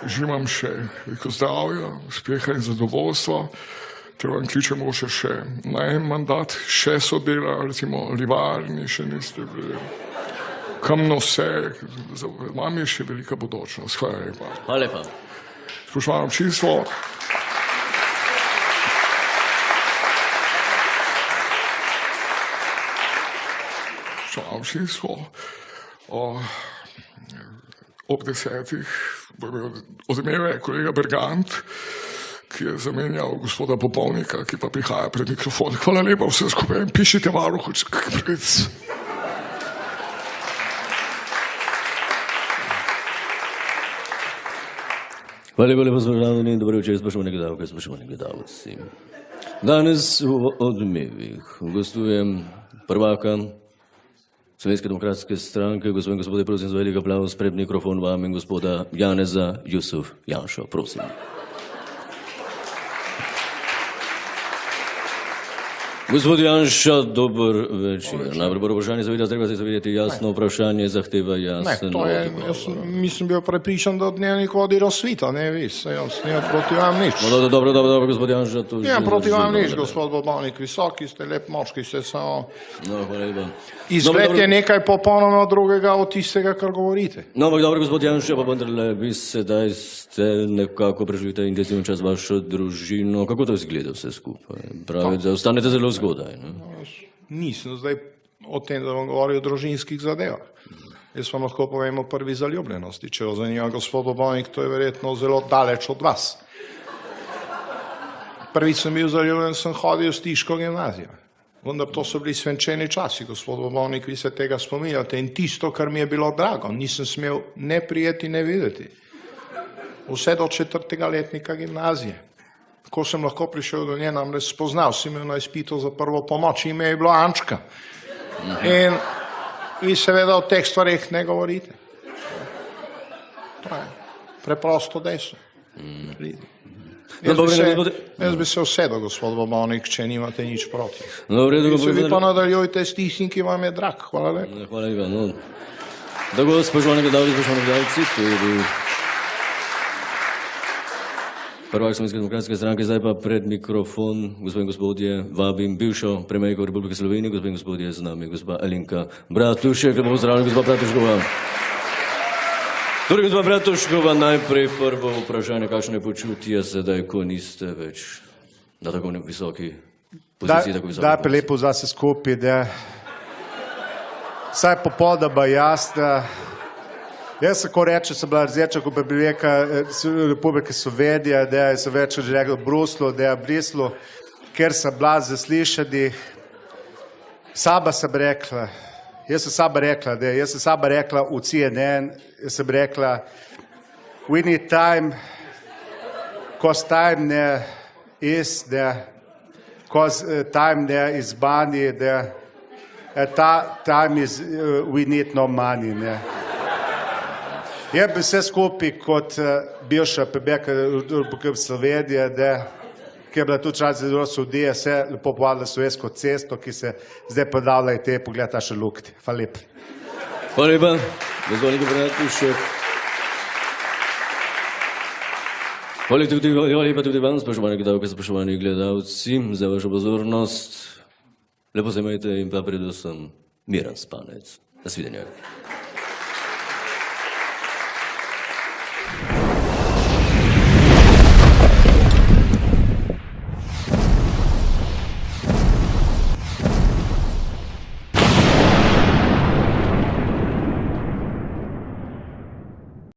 žimam še veliko zdravja, uspeha in zadovoljstva, te vam kličemo še na en mandat, še so dela, recimo livarni, še niste bili. Kamno vse, za vami je še velika bodočnost. Hvala lepa. Hvala lepa. Spoštovano občinstvo, ob 10. odmeve je kolega Bergant, ki je zamenjal gospoda Popovnika, ki pa prihaja pred mikrofon. Hvala lepa vse skupaj in pišite varuhu, če kak pravic. Hvala lepa, spoštovani, dobro večer, spoštovani gledalke, spoštovani gledalci. Danes v Odmevih gostujem prvaka Slovenske demokratske stranke, gospod in gospodje, prosim za velik aplavz pred mikrofon vam in gospoda Janeza Jusuf Janšo, prosim. Gospod Janša, dober večer. Najprej prvo vprašanje zaveda, treba se zavedati jasno vprašanje, zahteva jasen odgovor. Jaz nisem bil prepričan, da Dnevnik vodi razsvita, ne vi, jaz nimam proti vam nič. Dobro, gospod Janša. Nimam proti vam nič, gospod Bobovnik, visoki ste, lep moški ste, samo izgled je nekaj popolnoma drugega od tistega, kar govorite. No, ampak dobro, gospod Janša, pa vendarle, vi sedaj ste nekako preživite intenzivni čas vašo družino. Kako to izgleda vse skupaj? Pravite, da ostanete zelo zgodaj, ne? Nisem zdaj o tem, da vam govori o družinskih zadevah. Jaz vam lahko povem o prvi zaljubljenosti. Če jo zanima gospod Bobovnik, to je verjetno zelo daleč od vas. Prvič sem bil zaljubljen, sem hodil v Stiško gimnazijo. Vendar to so bili svenčeni časi, gospod Bobovnik, vi se tega spominjate. In tisto, kar mi je bilo drago, nisem smel ne prijeti, ne videti. Vse do 4. letnika gimnazije. Ko sem lahko prišel do nje, namreč spoznal, si imel na izpitu za prvo pomoč, ime je bilo Ančka. In vi seveda o teh stvareh ne govorite. To je preprosto dejstvo. Jaz bi se usedel, gospod Bobovnik, če nimate nič proti. Se vi pa nadaljujte s tistim, ki vam je drag. Hvala lepa. Hvala lepa. Tako, spoštovani gledalci, to je bil prvak Slovenske demokratske stranke, zdaj pa pred mikrofon, gospod in gospodje, vabim bivšo premijerko Republike Slovenije, gospod in gospodje, z nami gospa Alenka Bratušek, lepo pozdravljeni, gospa Bratuškova. Torej, gospa Bratuškova, najprej prvo vprašanje, kakšno je počutje sedaj, ko niste več na tako visoki poziciji, tako visoki poziciji? Da, lepo za se skupaj, da vsaj popolnoma jasna. Jaz se ko reče, sem bila rdeča, ko bi reka Republike Slovenije, da sem več rekel v Bruslu, da je v Brislu, ker sem bila zaslišani. Sama sem rekla, jaz sem sama rekla v CNN, jaz sem rekla, we need time, cause time there is there, cause time there is money there, time is, we need no money, ne. Jaz bi vse skupaj kot bivša premijerka Republike Slovenije, ki je bila tudi časih zelo sodija, vse lepo povedala Slovensko cesto, ki se zdaj podavlja in te pogleda še lukti. Hvala lepa. Hvala lepa, gospod Bratušek. Hvala lepa tudi vam, spoštovani gledalke, spoštovani gledalci, za vašo pozornost. Lepo se imejte in pa predvsem miren spanec. Nasvidenje.